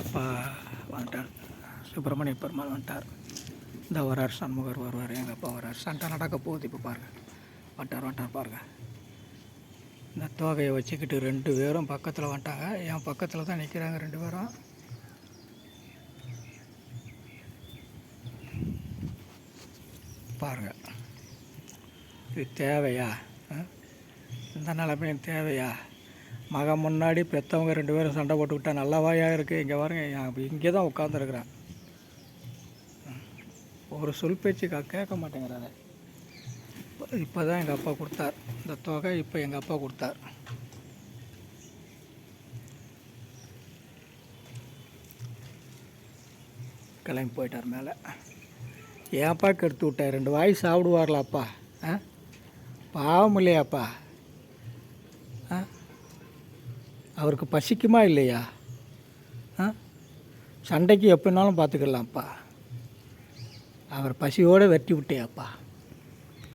அப்பா வந்துட்டார், சுப்பிரமணிய பெருமாள் வந்துட்டார். இந்த வரார், சண்முகர் வருவார், எங்கள் அப்பா வரார். சண்டை நடக்க போகுது. இப்போ பாருங்கள், வந்துட்டார் பாருங்கள். இந்த தோகையை வச்சுக்கிட்டு 2 பேரும் பக்கத்தில் வந்துட்டாங்க. என் பக்கத்தில் தான் நிற்கிறாங்க 2 பேரும். பாருங்கள், இது தேவையா? இந்த நிலைமையும் தேவையா? மகன் முன்னாடி பெற்றவங்க 2 பேரும் சண்டை போட்டுக்கிட்டா நல்லவாயாக இருக்குது. இங்கே பாருங்க, இங்கே தான் உட்காந்துருக்குறேன். ஒரு சொல் பேச்சு கேட்க மாட்டேங்கிறாரு. இப்போ தான் எங்கள் அப்பா கொடுத்தார் இந்த தொகை. இப்போ எங்கள் அப்பா கொடுத்தார். கிளம்பி போயிட்டார் மேலே. ஏன்ப்பாக்கு எடுத்து விட்டார்? 2 வாய் சாப்பிடுவார்ல அப்பா. பாவம் இல்லையாப்பா? அவருக்கு பசிக்குமா இல்லையா? சண்டைக்கு எப்போனாலும் பார்த்துக்கலாம்ப்பா. அவர் பசியோடு வெட்டி விட்டேயாப்பா.